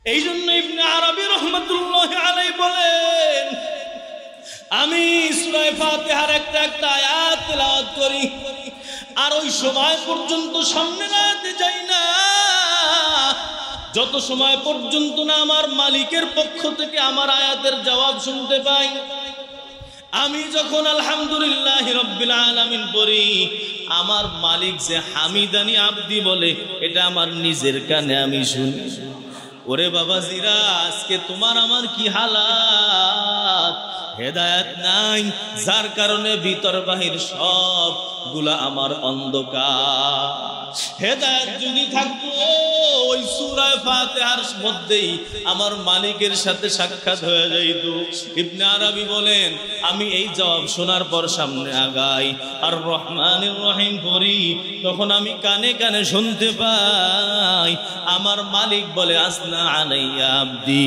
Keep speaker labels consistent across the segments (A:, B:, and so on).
A: এই জন্য ইবনে আরবী রাহমাতুল্লাহি আলাইহি বলেন, আমি সূরা ফাতিহার একটা একটা আয়াত তেলাওয়াত করি আর ওই সময় পর্যন্ত সামনে আয়াতে যাই না যত সময় পর্যন্ত না আমার মালিকের পক্ষ থেকে আমার আয়াতের জবাব শুনতে পাই। আমি যখন আলহামদুলিল্লাহি রাব্বিল আলামিন পড়ি, আমার মালিক যে হামিদানি আব্দি বলে এটা আমার নিজের কানে আমি শুনি। ওরে বাবাজিরা, আজকে তোমার আমার কি হালাত! হেদায়েত নাই, যার কারণে ভিতর বাহির সবগুলা আমার অন্ধকার। হেদায়েত যদি থাকতো ওই সূরা ফাতিহার মধ্যেই আমার মালিকের সাথে সাক্ষাৎ হয়ে যাইত। ইবনে আরবী বলেন, আমি এই জবাব শোনার পর সামনে আগাই আর রহমানির রহিম পড়ি, তখন আমি কানে কানে শুনতে পাই আমার মালিক বলে, আসনা আলাইয়া আব্দি,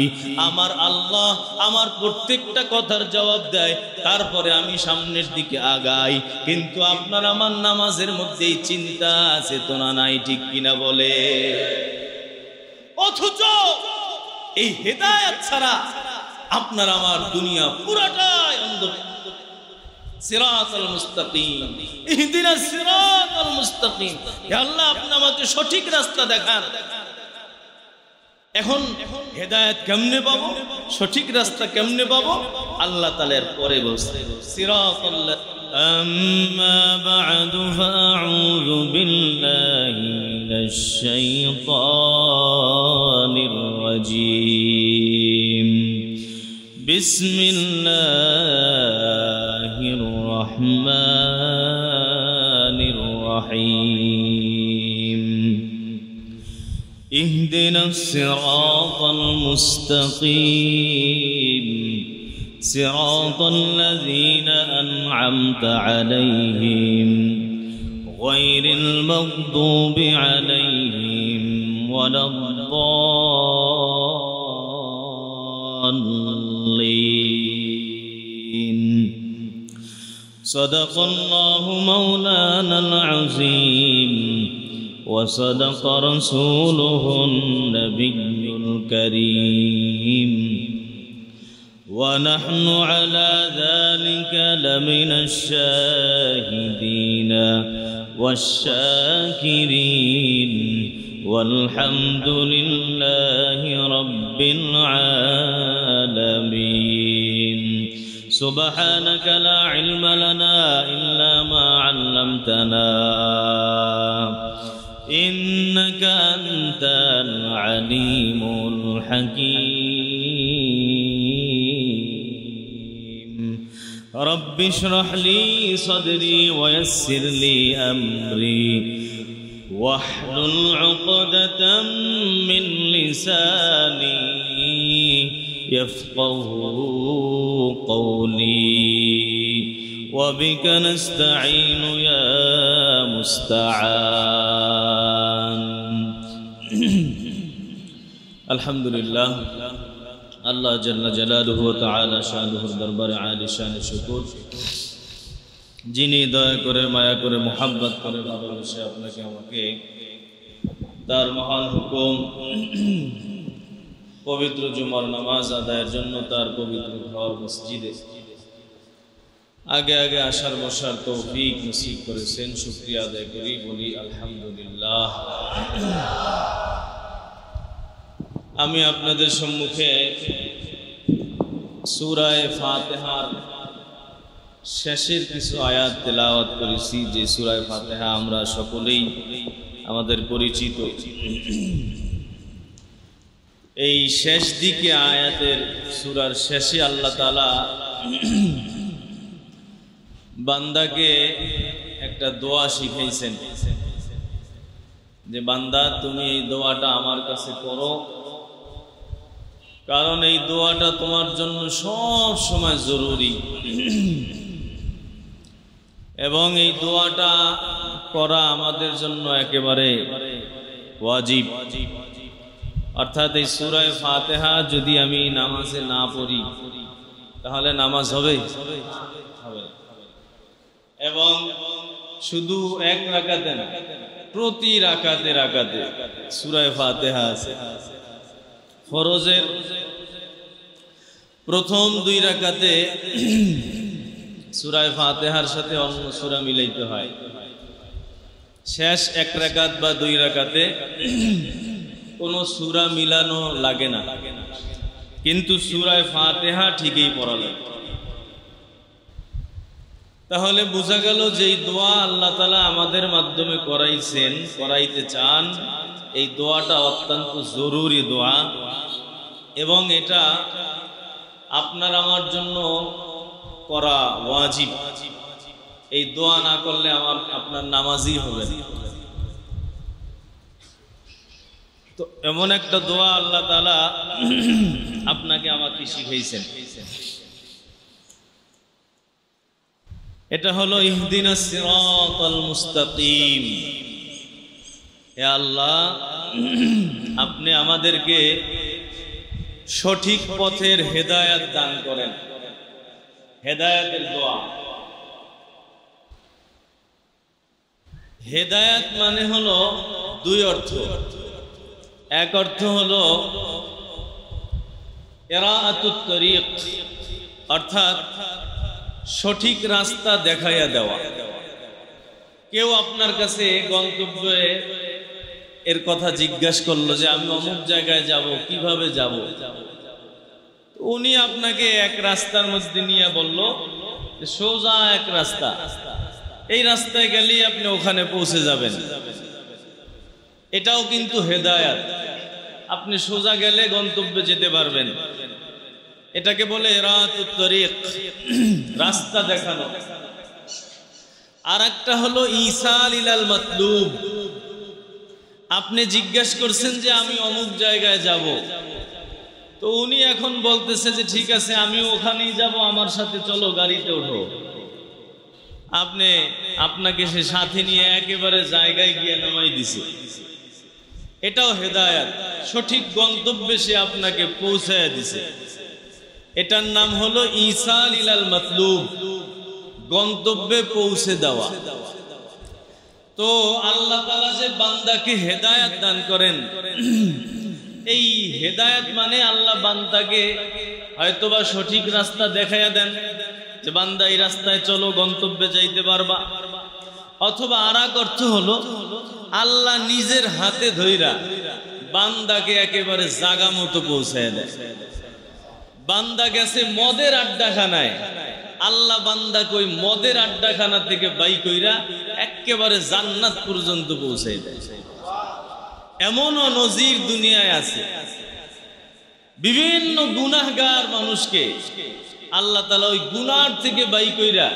A: আমার আল্লাহ আমার প্রত্যেকটা কথার জবাব দেয়। তারপরে আমি সামনের দিকে আগাই। কিন্তু আপনার আমার নামাজের মধ্যে চিন্তা চেতনা নাই, ঠিক কিনা বলে? অথচ এই হেদায়েত ছাড়া আপনার আমার দুনিয়া পুরাটাই অন্ধকার। সিরাতাল মুস্তাকিম, ইহদিনাস সিরাতাল মুস্তাকিম, হে আল্লাহ আপনি আমাকে সঠিক রাস্তা দেখান। এখন হেদায়েত কেমনে পাবো, সঠিক রাস্তা কেমনে পাবো? আল্লাহ তাআলার পরে বলছে, সিরাতাল আম্মা বা'দু ফাআউযু বিল্লাহি মিনাশ শাইতানির রাজীম। বিসমিল্লাহির রহমানির রহিম। اهدنا الصراط المستقيم صراط الذين أنعمت عليهم غير المغضوب عليهم ولا الضالين. صدق الله مولانا العظيم وصدق رسوله النبي الكريم ونحن على ذلك لمن الشاهدين والشاكرين والحمد لله رب العالمين. سبحانك لا علم لنا إلا ما علمتنا إنك أنت العليم الحكيم. رب اشرح لي صدري ويسر لي أمري واحلل عقدة من لساني يفقه قولي وبك نستعين يا مستعان. الحمد لله আল্লাহ জাল্লা জালালুহু ওয়া তাআলা শানুহুর দরবারে আলী শানে শুকর, যিনি দয়া করে মায়া করে মোহাব্বত করে ভালোবেসে আপনাকে আমাকে তার মহান হুকুম পবিত্র জুমার নামাজ আদায়ের জন্য তার পবিত্র ঘর মসজিদে আগে আগে আসার বসার তৌফিক নসিব করেছেন। শুকরিয়া আদায় করি, বলি আলহামদুলিল্লাহ। আমি আপনাদের সম্মুখে সূরা ফাতিহার শেষের কিছু আয়াত তেলাওয়াত করেছি, যে সূরা ফাতিহা আমরা সকলেই আমাদের পরিচিত। এই শেষ দিকে আয়াতের সূরার শেষে আল্লাহ তাআলা বান্দাকে একটা দোয়া শিখাইছেন, যে বান্দা তুমি এই দোয়াটা আমার কাছে করো, কারণ এই দোয়াটা তোমার জন্য সব সময় জরুরি এবং এই দোয়াটা করা আমাদের জন্য একেবারে ওয়াজিব। অর্থাৎ এই সূরা ফাতিহা যদি আমি নামাজে না পড়ি তাহলে নামাজ হবে? এবং শুধু এক রাকাতে না, প্রতি রাকাতে রাকাতে সূরা ফাতিহা আছে। ফরজের প্রথম 2 রাকাতে সূরা ফাতিহার সাথে অন্য সূরা মিলাইতে হয়, শেষ 1 রাকাত বা 2 রাকাতে কোনো সূরা মিলানো লাগে না, কিন্তু সূরা ফাতিহা ঠিকই পড়া লাগে। তাহলে বোঝা গেল যে এই দোয়া আল্লাহ তাআলা আমাদের মাধ্যমে করাইতে চান, এই দোয়াটা অত্যন্ত জরুরি দোয়া এবং এটা আপনার আমার জন্য করা ওয়াজিব। এই দোয়া না করলে আপনার নামাজই হবে না। তো এমন একটা দোয়া আল্লাহ তাআলা আপনাকে আমাকে শিখাইছেন, এটা হলো ইহদিনাস সিরাতাল মুস্তাকিম। হে আল্লাহ, আপনি আমাদেরকে সঠিক পথের হেদায়েত দান করেন। হেদায়েতের দোয়া। হেদায়েত মানে হলো 2 অর্থ। এক অর্থ হলো ইরাআতুত তরিক, অর্থাৎ সঠিক রাস্তা দেখাইয়া দেওয়া। কেউ আপনার কাছে গন্তব্যে এর কথা জিজ্ঞাসা করলো যে আমি অমুক জায়গায় যাব, কিভাবে যাব, উনি আপনাকে এক রাস্তার মধ্যে নিয়ে বলল যে সোজা এক রাস্তা, এই রাস্তায় গেলেই আপনি ওখানে পৌঁছে যাবেন। এটাও কিন্তু হেদায়েত, আপনি সোজা গেলে গন্তব্যে যেতে পারবেন। এটাকে বলে ইরাআতুত তরিক, রাস্তা দেখানো। আর একটা হলো ইসাল ইলাল মাতলুব, আপনি জিজ্ঞাসা করছেন যে আমি অমুক জায়গায় যাব, তো উনি এখন বলতেছে যে ঠিক আছে আমি ওখানেই যাব, আমার সাথে চলো, গাড়িতে ওঠো। আপনাকে সে সাথে নিয়ে একেবারে জায়গায় গিয়ে নামাই দিছে। এটাও হেদায়েত, সঠিক গন্তব্যে সে আপনাকে পৌঁছায় দিছে। এটার নাম হলো ইসাল ইলাল মাতলুব, গন্তব্যে পৌঁছে দেওয়া। তো আল্লাহ তাআলা যে বান্দাকে হেদায়েত দান করেন, এই হেদায়েত মানে আল্লাহ বান্দাকে হয়তোবা সঠিক রাস্তা দেখাইয়া দেন যে বান্দা এই রাস্তায় চলো, গন্তব্যে যাইতে পারবা। অথবা আর এক অর্থ হলো আল্লাহ নিজের হাতে ধইরা বান্দাকে একেবারে জাগা মতো পৌঁছায় দেয়। বান্দা গেছে মদের আড্ডাখানায়, আল্লাহ বান্দাকে ওই মদের আড্ডাখানা থেকে বাই কইরা একেবারে জান্নাত পর্যন্ত পৌঁছায় দেয়। এমনও নজির দুনিয়ায় আছে, বিভিন্ন গুনাহগার মানুষকে আল্লাহ তাআলা ওই গুনার থেকে বাই কইরা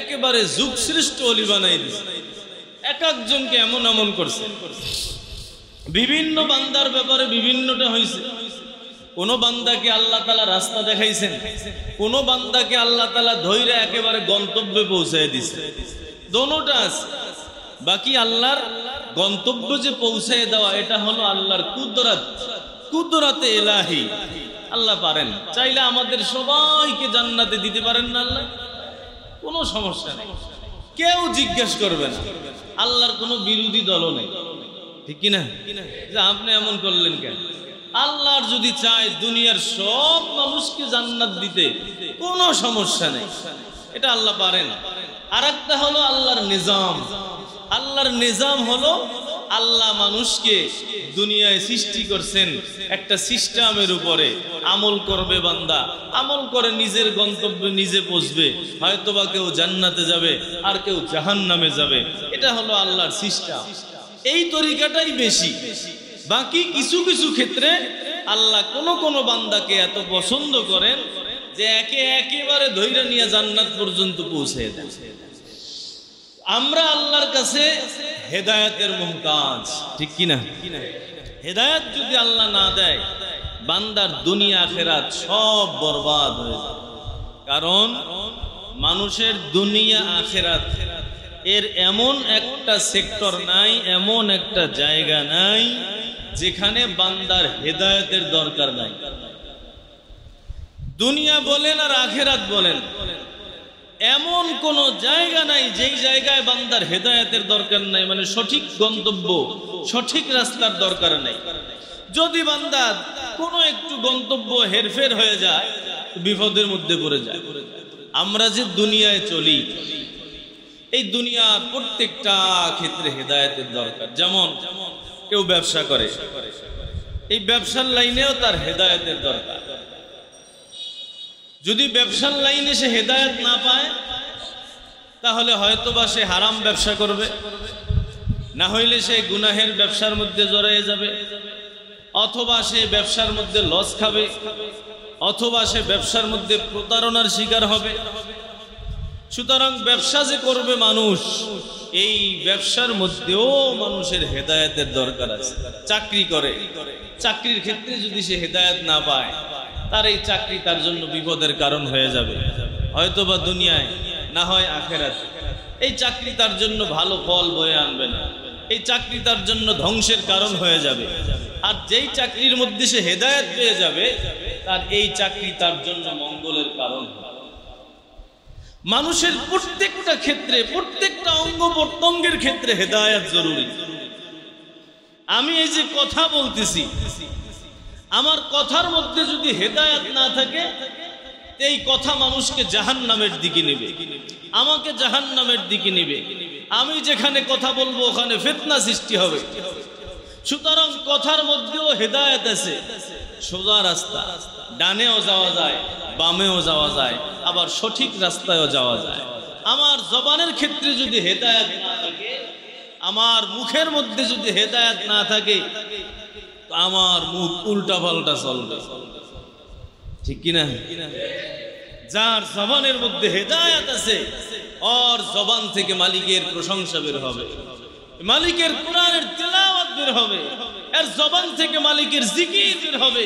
A: একেবারে যুগ শ্রেষ্ঠ ওলি বানাই দিয়েছে। এক একজনকে এমন এমন করছে। বিভিন্ন বান্দার ব্যাপারে বিভিন্নটা হয়েছে। কোন বান্দাকে আল্লাহ তাআলা রাস্তা দেখাইছেন, কোন বান্দাকে আল্লাহ তাআলা ধইরা একেবারে গন্তব্যে পৌঁছায় দিয়েছে। দোনোটা আছে। বাকি আল্লাহর গন্তব্য যে পৌঁছায় দেওয়া, এটা হলো আল্লাহর কুদরত, কুদরতে ইলাহি। আল্লাহ পারেন, চাইলে আমাদের সবাইকে জান্নাতে দিতে পারেন না আল্লাহ, কোনো সমস্যা নেই, কেউ জিজ্ঞেস করবে না। আল্লাহর কোনো বিরোধী দলও নেই, ঠিক কিনা? যে আপনি এমন করলেন কেন? আল্লাহর যদি চায় দুনিয়ার সব মানুষকে জান্নাত দিতে, কোনো সমস্যা নেই, এটা আল্লাহ পারেন। আর একটা হলো আল্লাহর নিজাম। আল্লাহর নিজাম হলো আল্লাহ মানুষকে দুনিয়ায় সৃষ্টি করছেন একটা সিস্টেমের উপরে। আমল করবে বান্দা, আমল করে নিজের গন্তব্যে নিজে পৌঁছবে। হয়তোবা কেউ জান্নাতে যাবে আর কেউ জাহান্নামে যাবে। এটা হলো আল্লাহর সিস্টেম। এই তরিকাটাই বেশি। বাকি কিছু কিছু ক্ষেত্রে আল্লাহ কোন বান্দাকে এত পছন্দ করেন যে একেবারে ধৈর্য নিয়ে জান্নাত পর্যন্ত পৌঁছে দেন। আমরা আল্লাহর কাছে হেদায়েতের মুহতাজ, ঠিক কিনা? হেদায়েত যদি আল্লাহ না দেয়, বান্দার দুনিয়া আখিরাত সব বরবাদ হয়ে যায়। কারণ মানুষের দুনিয়া আখিরাত এর এমন একটা সেক্টর নাই, এমন একটা জায়গা নাই যেখানে বান্দার হেদায়েতের দরকার নাই। দুনিয়া বলেন আর আখিরাত বলেন, এমন কোন জায়গা নাই যেই জায়গায় বান্দার হেদায়েতের দরকার নাই, মানে সঠিক গন্তব্য সঠিক রাস্তার দরকার নাই। যদি বান্দার কোনো একটু গন্তব্য হেরফের হয়ে যায় বিপদের মধ্যে পড়ে যায়। আমরা যে দুনিয়ায় চলি, এই দুনিয়ার প্রত্যেকটা ক্ষেত্রে হেদায়েতের দরকার। যেমন কেউ ব্যবসা করে, এই ব্যবসার লাইনেও তার হেদায়েতের দরকার। যদি ব্যবসার লাইনে সে হেদায়েত না পায় তাহলে হয়তোবা সে হারাম ব্যবসা করবে, না হইলে সে গুনাহের ব্যবসার মধ্যে জড়িয়ে যাবে, অথবা সে ব্যবসার মধ্যে লস খাবে, অথবা সে ব্যবসার মধ্যে প্রতারণার শিকার হবে। সুতরাং ব্যবসা যে করবে মানুষ, এই ব্যবসার মধ্যেও মানুষের হেদায়েতের দরকার আছে। চাকরি করে, চাকরির ক্ষেত্রে যদি সে হেদায়েত না পায় তার এই চাকরি তার জন্য বিপদের কারণ হয়ে যাবে, হয়তোবা দুনিয়ায় না হয় আখিরাতে। এই চাকরি তার জন্য ভালো ফল বয়ে আনবে না, এই চাকরি তার জন্য ধ্বংসের কারণ হয়ে যাবে। আর যেই চাকরির মধ্যে সে হেদায়েত পেয়ে যাবে তার এই চাকরি তার জন্য মঙ্গলের কারণ হবে। মানুষের প্রত্যেকটা ক্ষেত্রে, প্রত্যেকটা অঙ্গ প্রত্যঙ্গের ক্ষেত্রে হেদায়েত জরুরি। আমি এই যে কথা বলতেছি, আমার কথার মধ্যে যদি হেদায়েত না থাকে এই কথা মানুষকে জাহান্নামের দিকে নেবে, আমাকে জাহান্নামের দিকে নেবে। আমি যেখানে কথা বলবো ওখানে ফিতনা সৃষ্টি হবে। সুতরাং কথার মধ্যেও হেদায়েত আছে, সোজা রাস্তা, ডানেও যাওয়া যায়, বামেও যাওয়া যায়, আবার সঠিক রাস্তায়ও যাওয়া যায়। আমার জবানের ক্ষেত্রে যদি হেদায়েত না থাকে, আমার মুখের মধ্যে যদি হেদায়েত না থাকে, আমার মুখ উল্টা পাল্টা চলবে, ঠিক কিনা? যার জবানের মধ্যে হেদায়েত আছে ওর জবান থেকে মালিকের প্রশংসা বের হবে, মালিকের কোরআনের তেলাওয়াত বের হবে, এর জবান থেকে মালিকের জিকির বের হবে,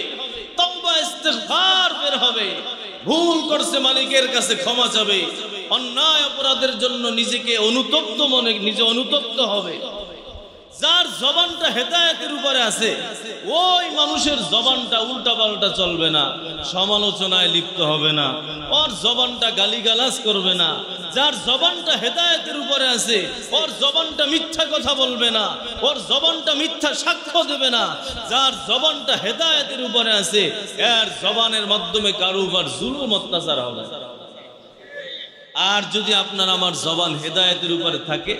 A: তওবা ইস্তিগফার বের হবে। ভুল করছে মালিকের কাছে ক্ষমা চাবে, অন্যায় অপরাধের জন্য নিজেকে অনুতপ্ত মনে নিজে অনুতপ্ত হবে। যার জবানটা হেদায়েতের উপরে আছে ওই মানুষের জবানটা উল্টা পাল্টা চলবে না, সমালোচনায় লিপ্ত হবে না, ওর জবানটা গালিগালাজ করবে না। যার জবানটা হেদায়েতের উপরে আছে ওর জবানটা মিথ্যা কথা বলবে না, ওর জবানটা মিথ্যা সাক্ষ্য দেবে না। যার জবানটা হেদায়েতের উপরে আছে এর জবানের মাধ্যমে কারো উপর জুলুম অত্যাচার হবে। আর যদি আপনার আমার জবান হেদায়েতের উপরে থাকে,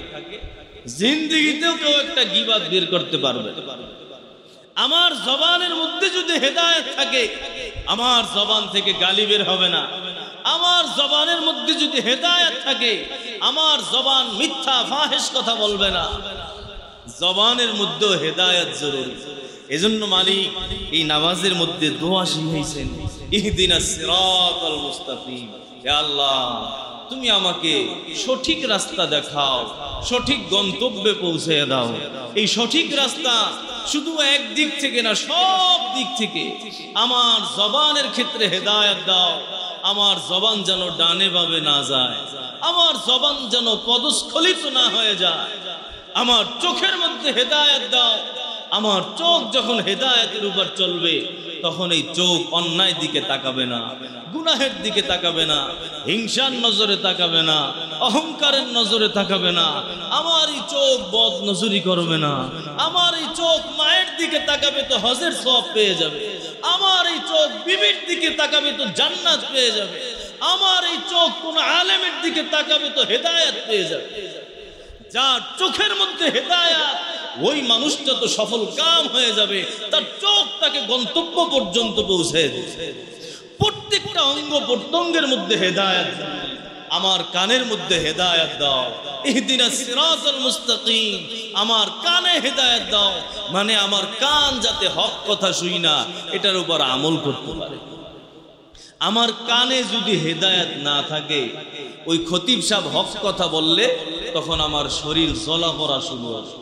A: জিন্দেগিতেও কেউ একটা গীবাত বের করতে পারবে। আমার জবানের মধ্যে যদি হেদায়েত থাকে আমার জবান থেকে গালি বের হবে না। আমার জবানের মধ্যে যদি হেদায়েত থাকে আমার জবান মিথ্যা ফাহিশ কথা বলবে না। জবানের মধ্যেও হেদায়েত জরুরি। এজন্য মালিক এই নামাজের মধ্যে দোয়া শিখাইছেন, ইহদিনাস সিরাতাল মুস্তাকিম। হে আল্লাহ, তুমি আমাকে সঠিক রাস্তা দেখাও, সঠিক গন্তব্যে পৌঁছে দাও। এই সঠিক রাস্তা শুধু এক দিক থেকে না, সব দিক থেকে আমার জবানের ক্ষেত্রে হেদায়েত দাও। আমার জবান যেন ডানে বামে না যায়, আমার জবান যেন পদস্খলিত না হয়ে যায়। আমার চোখের মধ্যে হেদায়েত দাও, আমার চোখ যখন হেদায়েতের উপর চলবে তখন এই চোখ অন্যায় দিকে তাকাবে না, গুনাহের দিকে তাকাবে না, হিংসার নজরে তাকাবে না, অহংকারের নজরে তাকাবে না। আমার এই চোখ বদ নজরি করবে না। আমার এই চোখ মায়ের দিকে তাকাবে তো হজের সওয়াব পেয়ে যাবে। আমার এই চোখ বিবির দিকে তাকাবে তো জান্নাত পেয়ে যাবে। আমার এই চোখ কোন আলেমের দিকে তাকাবে তো হেদায়েত পেয়ে যাবে। যার চোখের মধ্যে হেদায়েত ওই মানুষটা তো সফল কাম হয়ে যাবে, তার চোখ তাকে গন্তব্য পর্যন্ত পৌঁছে দেবে। প্রত্যেকটা অঙ্গ প্রত্যঙ্গের মধ্যে হেদায়েত। আমার কানের মধ্যে হেদায়েত দাও, ইহদিনাস সিরাতাল মুস্তাকিম। আমার কানে হেদায়েত দাও, মানে আমার কান যাতে হক কথা শুই না এটার উপর আমল করতে পারে। আমার কানে যদি হেদায়েত না থাকে, ওই খতিব সাহেব হক কথা বললে তখন আমার শরীর জ্বলা পড়া শুরু হবে।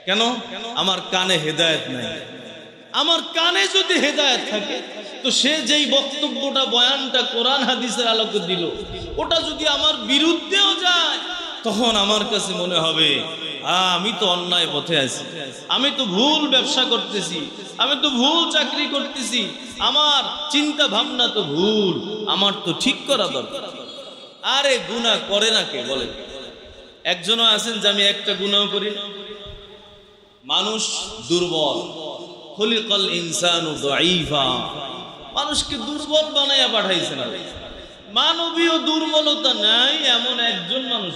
A: কেন? আমার কানে হেদায়েত নাই। আমার কানে যদি হেদায়েত থাকে তো সে যেই বক্তব্যটা বয়ানটা কোরআন হাদিসের আলোকে দিল ওটা যদি আমার বিরুদ্ধেও যায় তখন আমার কাছে মনে হবে আমি তো অন্যায় পথে আছি, আমি তো ভুল ব্যবসা করতেছি, আমি তো ভুল চাকরি করতেছি, আমার চিন্তা ভাবনা তো ভুল, আমার তো ঠিক করা দরকার। আরে গুনাহ করে না কে বলেন? একজনও আছেন যে আমি একটা গুনাহ করি? মানুষ দুর্বল, খলিকাল ইনসানু দাঈফা, মানুষকে দুর্বল বানাইয়া পাঠাইছেন। মানবীয় দুর্বলতা নাই এমন একজন মানুষ,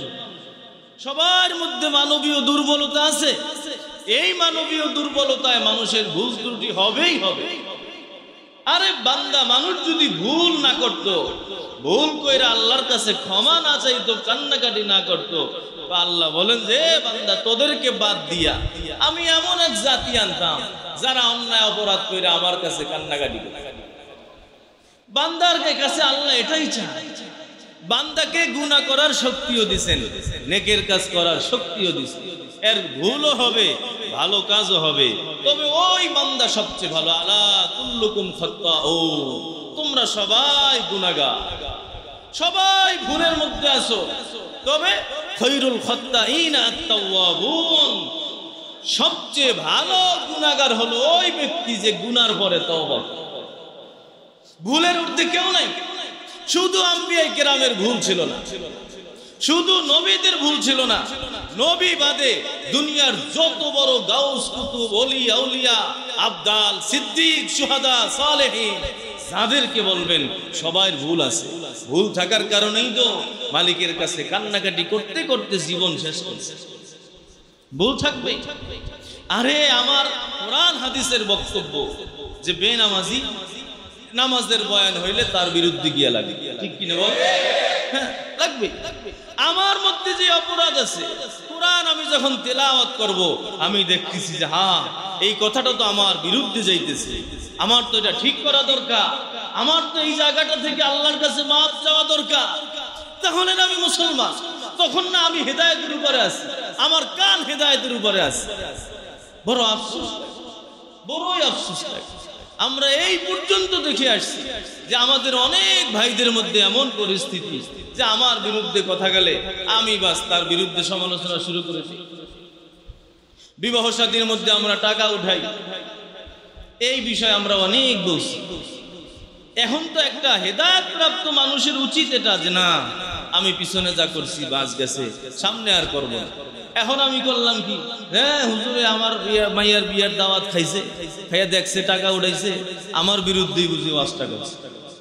A: সবার মধ্যে মানবীয় দুর্বলতা আছে। এই মানবীয় দুর্বলতায় মানুষের ভুল ত্রুটি হবেই হবে। আরে বান্দা, মানুষ যদি ভুল না করত, ভুল কইরা আল্লাহর কাছে ক্ষমা না চাইতো, কান্নাকাটি না করত, আল্লাহ বলেন যে বান্দা তোদেরকে বাদ দিয়া আমি এমন এক জাতি আনতাম যারা অন্যায় অপরাধ কইরা আমার কাছে কান্নাকাটি করে। বান্দার কাছে আল্লাহ এটাই চায়, বান্দাকে গুনাহ করার শক্তিও দিবেন, নেকের কাজ করার শক্তিও দিবেন। এর ভুলও হবে, ভালো কাজও হবে, তবে ওই বান্দা সবচেয়ে ভালো। আলা কুল্লুকুম খাত্তাউন, তোমরা সবাই গুনাহগার, সবাই ভুলের মধ্যে আছো, তবে খায়রুল খাত্তাইনা আত-তাওয়াবুন, সবচেয়ে ভালো গুনাহগার হলো ওই ব্যক্তি যে গুনার পরে তওবা। ভুলের ঊর্ধ্বে কেউ নাই। শুধু আম্বিয়া কেরামের ভুল ছিল না, শুধু নবীদের ভুল ছিল না, নবী বাদে দুনিয়ার যত বড় গাউস কুতুব ওলি আউলিয়া আবদাল সিদ্দিক শুহাদা সালেহিন যাদেরকে বলবেন সবার ভুল আছে। ভুল থাকার কারণেই তো মালিকের কাছে কান্নাকাটি করতে করতে জীবন শেষ করছে। ভুল থাকবে। আরে আমার কোরআন হাদিসের বক্তব্য যে বেনামাজি নামাজের বয়ান হইলে তার বিরুদ্ধে গিয়া লাগে, ঠিক কিনা বল? লাগবে। আমার মধ্যে যে অপরাধ আছে, কোরআন আমি যখন তেলাওয়াত করব আমি দেখতেছি যে হ্যাঁ এই কথাটা তো আমার বিরুদ্ধে যাইতেছে, আমার তো এটা ঠিক করা দরকার, আমার তো এই জায়গাটা থেকে আল্লাহর কাছে মাফ চাওয়া দরকার, তাহলে না আমি মুসলমান, তখন না আমি হেদায়েতের উপরে আছি, আমার কান হেদায়েতের উপরে আছে। বড় আফসোস, বড়ই আফসোস লাগে। আমরা এই পর্যন্ত দেখে আসছি যে আমাদের অনেক ভাইদের মধ্যে এমন পরিস্থিতি যে আমার বিরুদ্ধে কথা গেলে আমি বাস তার বিরুদ্ধে সমালোচনা শুরু করেছি। বিবাহ শাদীর মধ্যে আমরা টাকা উঠাই, এই বিষয়ে আমরা অনেক বলছি। এখন তো একটা হেদায়েত প্রাপ্ত মানুষের উচিত এটা যে না আমি পিছনে যা করছি বাস গেছে, সামনে আর করব না। এখন আমি করলাম কি, হ্যাঁ হুজুরে আমার মাইয়ার বিয়ার দাওয়াত খাইছে, খাইয়া দেখছে টাকা উঠাইছে, আমার বিরুদ্ধেই বুঝি ওয়াজটা করছে,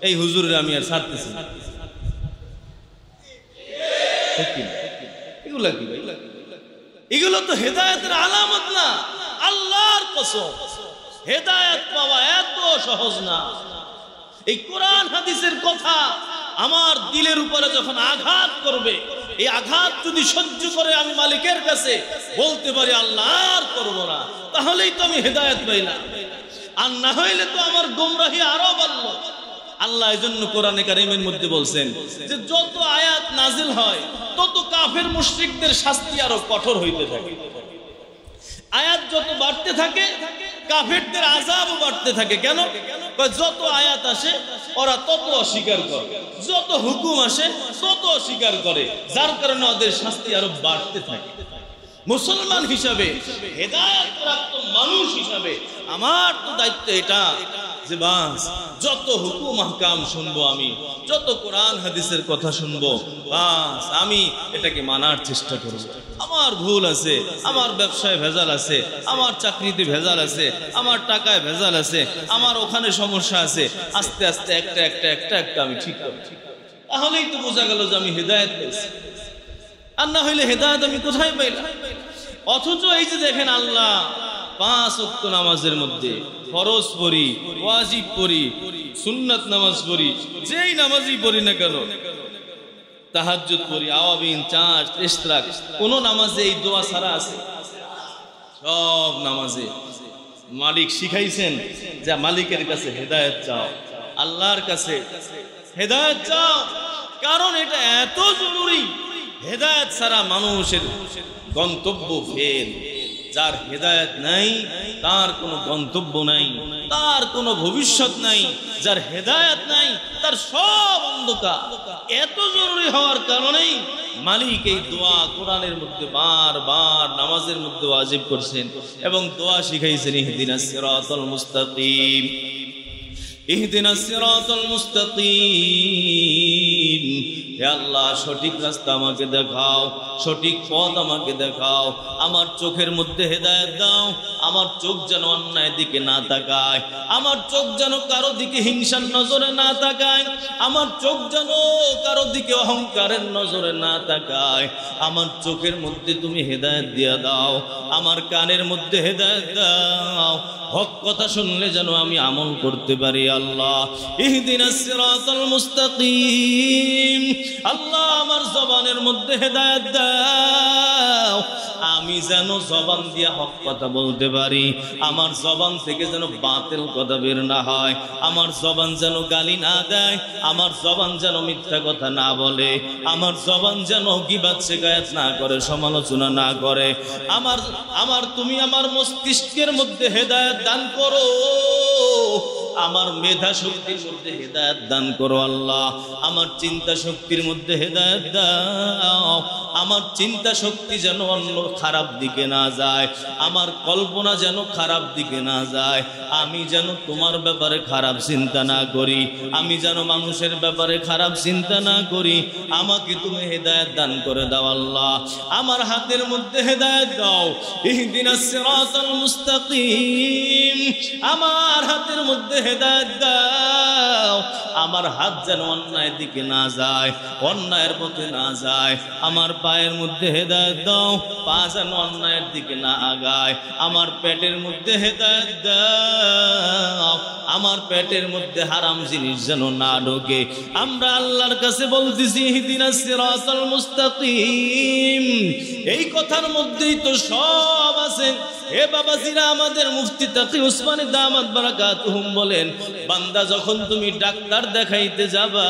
A: এই হুজুরে আমি আর ছাড়তেছি। এগুলা কি ভাই? এগুলো তো হেদায়েতের আলামত না। আল্লাহর কসম, হেদায়েত পাওয়া এত সহজ না। এই কোরআন হাদিসের কথা আমার দিলের উপরে যখন আঘাত করবে, এই আঘাত যদি সহ্য করে আমি মালিকের কাছে বলতে পারি আল্লাহ আর করবো না, তাহলেই তো আমি হেদায়েত পাইলাম। আর না হইলে তো আমার গোমরাহি আরো বাড়লো। আল্লাহ এজন্য কোরআনে কারীমের মধ্যে বলছেন যে যত আয়াত নাজিল হয় তত কাফের মুশরিকদের শাস্তি আরো কঠোর হইতে থাকে। আয়াত যত বাড়তে থাকে কাফেরদের আযাবও বাড়তে থাকে। কেন? যত আয়াত আসে ওরা তত অস্বীকার করে, যত হুকুম আসে তত অস্বীকার করে, যার কারণে ওদের শাস্তি আরো বাড়তে থাকে। মুসলমান হিসাবে, হেদায়েত প্রাপ্ত মানুষ হিসাবে আমার তো দায়িত্ব এটা যে বাস যত হুকুম আহকাম শুনবো, আমি যত কোরআন হাদিসের কথা শুনবো, বাস আমি এটাকে মানার চেষ্টা করব। আমার ভুল আছে, আমার ব্যবসায় ভেজাল আছে, আমার চাকরিতে ভেজাল আছে, আমার টাকায় ভেজাল আছে, আমার ওখানে সমস্যা আছে, আস্তে আস্তে একটা একটা একটা একটা আমি ঠিক করব। তাহলেই তো বোঝা গেল যে আমি হেদায়েত পেয়েছি। আর না হইলে হেদায়েত আমি কোথায় পাইলাম? অথচ এই যে দেখেন আল্লাহ 5 ওয়াক্ত নামাজের মধ্যে ফরজ পড়ি, ওয়াজিব পড়ি, সুন্নাত নামাজ পড়ি, যেই নামাজই পড়ি না কেন, তাহাজ্জুদ পড়ি, আওয়াবিন, চাঁদ, ইশরাক, কোন নামাজে এই দোয়া ছাড়া আছে? সব নামাজে মালিক শিখাইছেন যে মালিকের কাছে হেদায়েত চাও, আল্লাহর কাছে হেদায়েত চাও, কারণ এটা এত জরুরি। হেদায়েত ছাড়া মানুষের গন্তব্য ফেল। যার হেদায়েত নাই তার কোনো গন্তব্য নাই, তার কোনো ভবিষ্যৎ নাই। যার হেদায়েত নাই তার সব অন্ধকার। এত জরুরি হওয়ার কারণেই মালিক এই দোয়া কোরআনের মধ্যে বারবার নামাজের মধ্যে ওয়াজিব করছেন এবং দোয়া শিখাইছেন, ইহদিনাস সিরাতাল মুস্তাকিম, ইহদিনাস সিরাতাল মুস্তাকিম। হে আল্লাহ, সঠিক রাস্তা আমাকে দেখাও, সঠিক পথ আমাকে দেখাও। আমার চোখের মধ্যে হেদায়েত দাও, আমার চোখ যেন অন্যায় দিকে না তাকায়, আমার চোখ যেন কারো দিকে হিংসার নজরে না তাকায়, আমার চোখ যেন কারো দিকে অহংকারের নজরে না তাকায়। আমার চোখের মধ্যে তুমি হেদায়েত দিয়া দাও, আমার কানের মধ্যে হেদায়েত দাও, হক কথা শুনলে যেন আমি আমল করতে পারি। আল্লাহ ইহদিনাস সিরাতাল মুস্তাকিম। আল্লাহ আমার জবানের মধ্যে হেদায়েত দাও, আমি যেন জবান দিয়া হক কথা বলতে পারি, আমার জবান থেকে যেন বাতিল কথা বের না হয়, আমার জবান যেন গালি না দেয়, আমার জবান যেন মিথ্যা কথা না বলে, আমার জবান যেন গীবাত শিকায়াত না করে, সমালোচনা না করে। আমার তুমি আমার মস্তিষ্কের মধ্যে হেদায়েত দান করো, আমার মেধা শক্তির মধ্যে হেদায়েত দান করো। আল্লাহ আমার চিন্তা শক্তির মধ্যে হেদায়েত দাও, আমার চিন্তা শক্তি যেন অন্য খারাপ দিকে না যায়, আমার কল্পনা যেন খারাপ দিকে না যায়, আমি যেন তোমার ব্যাপারে খারাপ চিন্তা না করি, আমি যেন মানুষের ব্যাপারে খারাপ চিন্তা না করি। আমাকে তুমি হেদায়েত দান করে দাও। আল্লাহ আমার হাতের মধ্যে হেদায়েত দাও, ইহদিনাস সিরাতাল মুস্তাকিম। আমার হাতের মধ্যে হেদায়েত দাও, আমার হাত যেন অন্যায় দিকে না যায়, অন্যায়ের পথে না যায়। আমার পায়ের মধ্যে হেদায়েত দাও, পা যেন অন্যায়ের দিকে না আগায়। আমার পেটের মধ্যে হেদায়েত দাও, আমার পেটের মধ্যে হারাম জিনিস যেন না ঢোকে। আমরা আল্লাহর কাছে বলতেছি ইহদিনাস সিরাতাল মুস্তাকিম। এই কথার মধ্যেই তো সব আছে। হে বাবাজিরা, আমাদের মুফতি তাকি উসমানী দামাত বারাকাতুহুম বলেন, বান্দা যখন তুমি ডাক্তার দেখাইতে যাবা,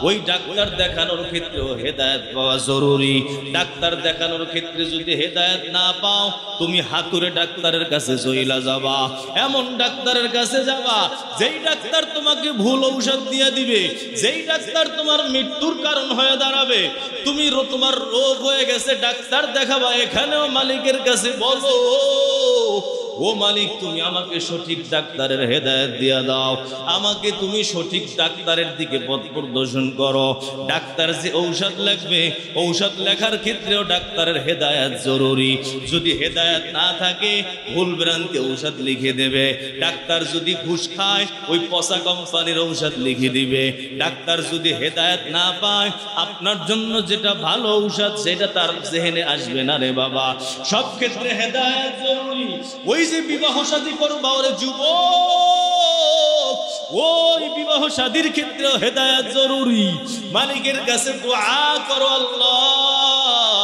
A: ওই ডাক্তার দেখানোর ক্ষেত্রেও হেদায়েত পাওয়া জরুরি। ডাক্তার দেখানোর ক্ষেত্রে যদি হেদায়েত না পাও, তুমি হাতুড়ে ডাক্তারের কাছে চইলা যাবা, এমন ডাক্তারের কাছে যাবা যেই ডাক্তার তোমাকে ভুল ঔষধ দিয়ে দিবে, যেই ডাক্তার তোমার মৃত্যুর কারণ হয়ে দাঁড়াবে। তুমি তোমার রোগ হয়ে গেছে, ডাক্তার দেখাবা, এখানেও মালিকের কাছে বলো, ও মালিক তুমি আমাকে সঠিক ডাক্তারের হেদায়েত দিয়া দাও, আমাকে তুমি সঠিক ডাক্তারের দিকে পথ প্রদর্শন করো। ডাক্তার যে ঔষধ লিখবে, ঔষধ লেখার ক্ষেত্রেও ডাক্তারের হেদায়েত জরুরি। যদি হেদায়েত না থাকে, ভুল ভ্রান্তি ঔষধ লিখে দেবে। ডাক্তার যদি ঘুষ খায়, ওই পচা কোম্পানির ঔষধ লিখে দিবে। ডাক্তার যদি হেদায়েত না পায়, আপনার জন্য যেটা ভালো ঔষধ সেটা তার জেহেনে আসবে না রে বাবা। সব ক্ষেত্রে হেদায়েত জরুরি। ওই যে বিবাহ শাদী করবা, ওরে যুবক, ওই বিবাহ শাদীর ক্ষেত্রে হেদায়েত জরুরি। মালিকের কাছে দোয়া করো, আল্লাহ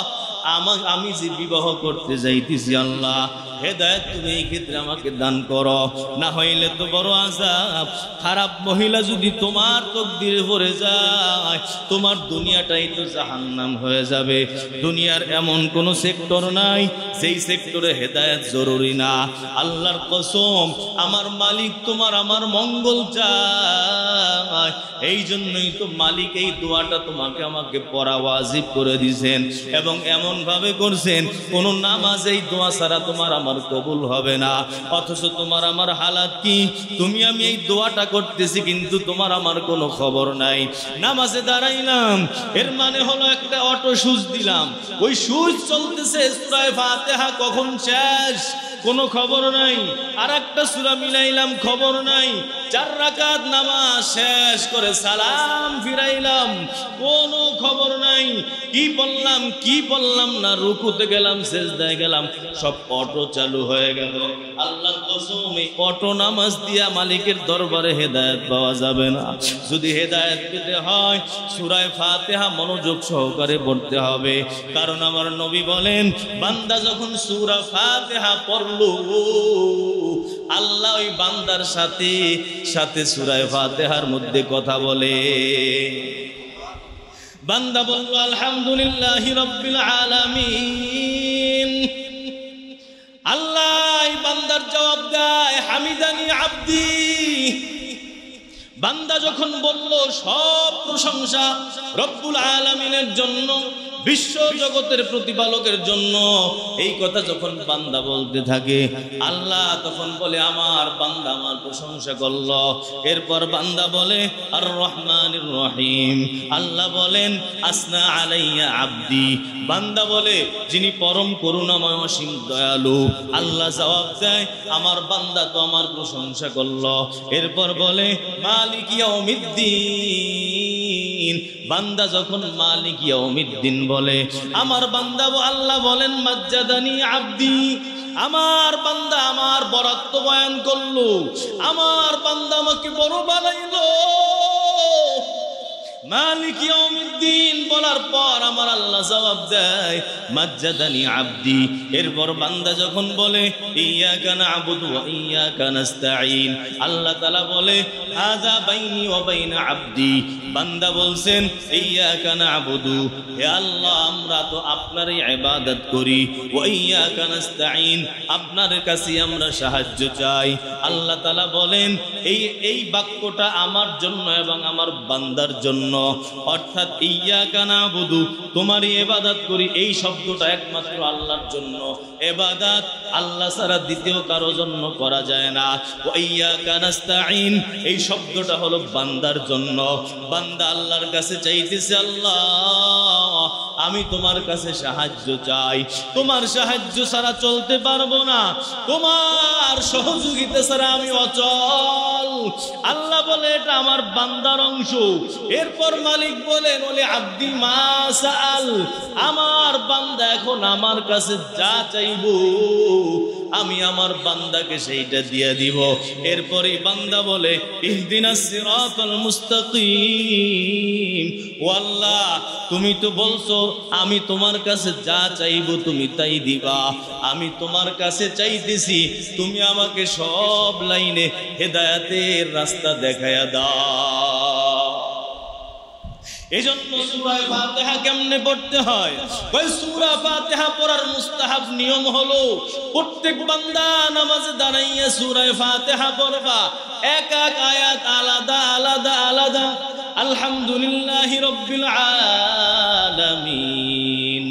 A: আমি যে বিবাহ করতে যাইতেছি, আল্লাহ হেদায়েত তুমি এই ক্ষেত্রে আমাকে দান করো, না হইলে তো বড় আযাব। খারাপ মহিলা যদি তোমার তকদিরে পড়ে যায়, তোমার দুনিয়াটাই তো জাহান্নাম হয়ে যাবে। দুনিয়ার এমন কোন সেক্টর নাই যেই সেক্টরে হেদায়েত জরুরি না। আল্লাহর কসম, আমার মালিক তোমার আমার মঙ্গল চায়, এই জন্যই তো মালিক এই দোয়াটা তোমাকে আমাকে পড়া ওয়াজিব করে দিয়েছেন, এবং এমন ভাবে করছেন কোন নামাজ এই দোয়া ছাড়া তোমার আমার কবুল হবে না। অথচ তোমার আমার হালাত কি, তুমি আমি এই দোয়াটা করতেছি কিন্তু তোমার আমার কোনো খবর নাই। নামাজে দাঁড়াইলাম, এর মানে হলো একটা অটো সুইচ দিলাম, ওই সুইচ চলতেছে, সূরা ফাতিহা কখন শেষ কোনো খবর নাই। আর একটা সূরা মিলাইলাম, খবর নাই। 4 রাকাত নামাজ শেষ করে সালাম ফিরাইলাম, কোনো খবর নাই। কি বললাম কি বললাম না, রুকুতে গেলাম, সিজদায় গেলাম, সব অটো চালু হয়ে গেল। আল্লাহর কসম, এই অটো নামাজ দিয়া মালিকের দরবারে হেদায়েত পাওয়া যাবে না। যদি হেদায়েত পেতে হয়, সূরা ফাতিহা মনোযোগ সহকারে পড়তে হবে। কারণ আমার নবী বলেন, বান্দা যখন সূরা ফাতিহা পড়লো, আল্লাহ ওই বান্দার সাথে সাথে সূরা ফাতিহার মধ্যে কথা বলে। বান্দা বলল আলহামদুলিল্লাহি রাব্বিল আলামিন, আল্লাহ এই বান্দার জবাব দেয় হামিদানি আব্দি, বান্দা যখন বলল সব প্রশংসা রব্বুল আলামিনের জন্য, বিশ্ব জগতের প্রতিপালকের জন্য, এই কথা যখন বান্দা বলতে থাকে, আল্লাহ তখন বলে আমার বান্দা আমার প্রশংসা করল। এরপর বান্দা বলে আর রহমানির রহিম, আল্লাহ বলেন আসনা আলাইয়া আব্দি, বান্দা বলে যিনি পরম করুণাময় অসীম দয়ালু। আল্লাহ জবাব দেয় আমার বান্দা তো আমার প্রশংসা করল। এরপর বলে মালিক ইয়াউমিদ্দিন, বান্দা যখন মালিক ইয়াউমিদ্দিন বলে আমার বান্দা, আল্লাহ বলেন মাজ্জাদানি আব্দি, আমার বান্দা আমার বরাত্ব বয়ান করলো, আমার বান্দা আমাকে বড় বানাইলো। মালিক ইয়াউমিদ্দিন বলার পর আমার আল্লাহ জবাব দেয় মাজ্জাদানি আব্দি। এরপর বান্দা যখন বলে ইয়্যাকা না'বুদু ওয়া ইয়্যাকা নাস্তাঈন, আল্লাহ তাআলা বলে হাযা বাইনি ওয়া বাইনা আব্দি, বান্দা বলছেন ইয়্যাকা না'বুদু, হে আল্লাহ আমরা তো আপনারই ইবাদত করি, ওয়া ইয়্যাকা নাস্তাঈন, আপনার কাছে আমরা সাহায্য চাই। আল্লাহ তাআলা বলেন এই বাক্যটা আমার জন্য এবং আমার বান্দার জন্য, অর্থাৎ ইয়্যাকা না'বুদু তোমারই ইবাদত করি, এই শব্দটা একমাত্র আল্লাহর জন্য। ইবাদত আল্লাহ ছাড়া দ্বিতীয় কারো জন্য করা যায় না। ওয়া ইয়্যাকা নাস্তাঈন এই শব্দটা হলো বান্দার জন্য। বান্দা আল্লাহর কাছে চাইতেছে আল্লাহ আমি তোমার কাছে সাহায্য চাই, তোমার সাহায্য ছাড়া চলতে পারবো না, তোমার সহযোগিতা ছাড়া আমি অচল। আল্লাহ বলে এটা আমার বান্দার অংশ। এরপর মালিক বলেন ওলে আব্দি মা সাআল, আমার বান্দা এখন আমার কাছে যা চাইবো আমি আমার বান্দাকে সেইটা দিয়ে দিব। এরপরই বান্দা বলে ইহদিনাস সিরাতাল মুস্তাকিম, ও আল্লাহ তুমি তো বলছো আমি তোমার কাছে যা চাইবো তুমি তাই দিবা, আমি তোমার কাছে চাইতেছি তুমি আমাকে সব লাইনে হেদায়েতের রাস্তা দেখায়া দাও। এজন্য সূরা ফাতিহা কেমনে পড়তে হয়? ওই সূরা ফাতিহা পড়ার মুস্তাহাব নিয়ম হলো প্রত্যেক বান্দা নামাজে দাঁড়াইয়া সূরা ফাতিহা পড়বা, এক এক আয়াত আলাদা আলাদা আলাদা। আলহামদুলিল্লাহি রাব্বিল আলামিন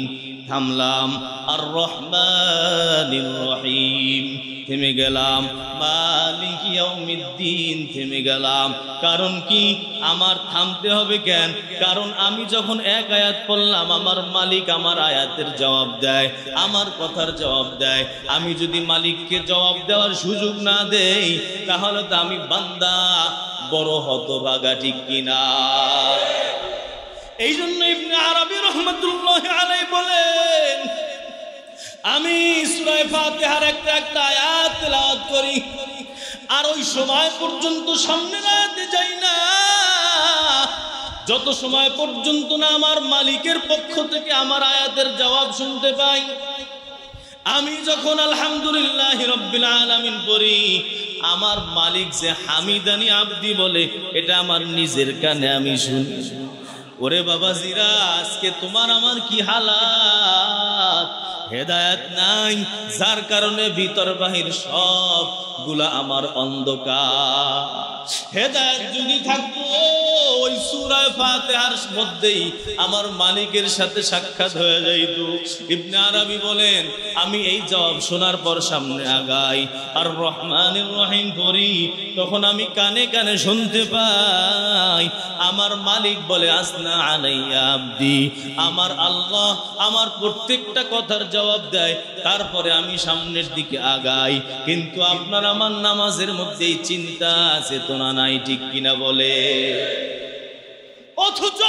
A: থামলাম, আর রহমানির রহিম থেমে গেলাম, মালিক ইয়াউমিদ্দিন থেমে গেলাম। কারণ কি আমার থামতে হবে কেন? কারণ আমি যখন এক আয়াত পড়লাম আমার মালিক আমার আয়াতের জবাব দেয়, আমার কথার জবাব দেয়। আমি যদি মালিককে জবাব দেওয়ার সুযোগ না দেই তাহলে তো আমি বান্দা বড় হতভাগা, ঠিক কিনা? এই জন্য ইবনে আরবী রাহমাতুল্লাহি আলাইহি বলেন আমি সূরা ফাতিহার একটা একটা আয়াত তেলাওয়াত করি আর ওই সময় পর্যন্ত সামনের আয়াতে যাই না যত সময় পর্যন্ত না আমার মালিকের পক্ষ থেকে আমার আয়াতের জবাব শুনতে পাই। আমি যখন আলহামদুলিল্লাহি রাব্বিল আলামিন পড়ি আমার মালিক যে হামিদানি আব্দি বলে এটা আমার নিজের কানে আমি শুনি। ওরে বাবা জিরা, আজকে তোমার আমার কি হালাত! হেদায়েত নাই, যার কারণে ভিতর বাহির সব গুলা আমার অন্ধকার। হেদায়েত যদি থাকতো ওই সূরা ফাতিহার মধ্যেই আমার মালিকের সাথে সাক্ষাৎ হয়ে যাইত। ইবনে আরবী বলেন আমি এই জবাব শোনার পর সামনে আগাই আর রহমানির রহিম পড়ি, তখন আমি কানে কানে শুনতে পাই আমার মালিক বলে আসনা আলাইয়া আব্দি, আমার আল্লাহ আমার প্রত্যেকটা কথার জবাব দেয়। তারপরে আমি সামনের দিকে আগাই। কিন্তু আপনার আমার নামাজের মধ্যে চিন্তা চেতনা নাই, ঠিক কিনা বলে? অথচ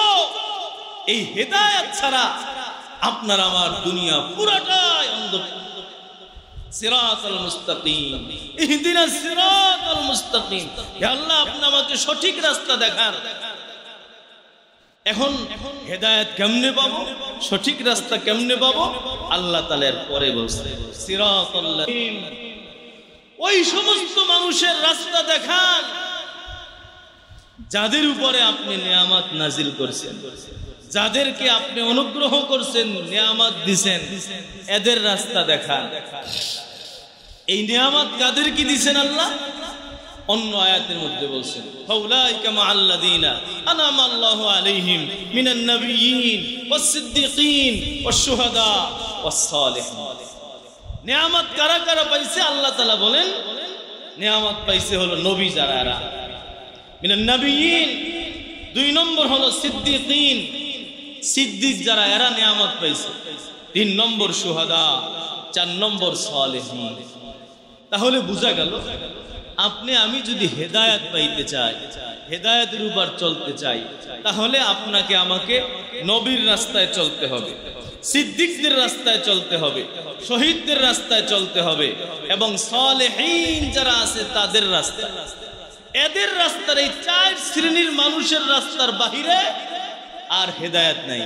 A: এই হেদায়েত ছাড়া আপনার আমার দুনিয়া পুরাটাই অন্ধকার। সিরাতাল মুস্তাকিম, ইহদিনাস সিরাতাল মুস্তাকিম, হে আল্লাহ আপনি আমাকে সঠিক রাস্তা দেখান। এখন হেদায়েত কেমনে পাবো, সঠিক রাস্তা কেমনে পাবো? আল্লাহ তাআলার পরে বলছে সিরাতাল লাযিন, ওই সমস্ত মানুষের রাস্তা দেখান যাদের উপরে আপনি নিয়ামত নাজিল করছেন, যাদেরকে আপনি অনুগ্রহ করছেন, নিয়ামত দিবেন, এদের রাস্তা দেখান। এই নিয়ামত কাদের কি দিবেন আল্লাহ? অন্য আয়াতের মধ্যে বলছেন ফাউলাইকা মাআল্লাযীনা আনআমা আল্লাহু আলাইহিম মিনান নাবিয়্যিন ওয়াস-সিদ্দীকিন ওয়াশ-শুহাদা ওয়াস-সালিহিন। নিয়ামত কারা কারা পাইছে? আল্লাহ তাআলা বলেন নিয়ামত পাইছে হলো নবী যারা এরা মিনান নাবিয়্যিন, 2 নম্বর হলো সিদ্দীকিন, সিদ্দিক যারা এরা নিয়ামত পাইছে, 3 নম্বর শুহাদা, 4 নম্বর সালেহিন। তাহলে বোঝা গেল আপনি আমি যদি হেদায়েত পাইতে চাই, হেদায়েতের উপর চলতে চাই, তাহলে আপনাকে আমাকে নবীর রাস্তায় চলতে হবে, সিদ্দিকদের রাস্তায় চলতে হবে, শহীদদের রাস্তায় চলতে হবে এবং সালেহিন যারা আছে তাদের রাস্তায়। এদের রাস্তার এই 4 শ্রেণীর মানুষের রাস্তার বাহিরে আর হেদায়েত নাই।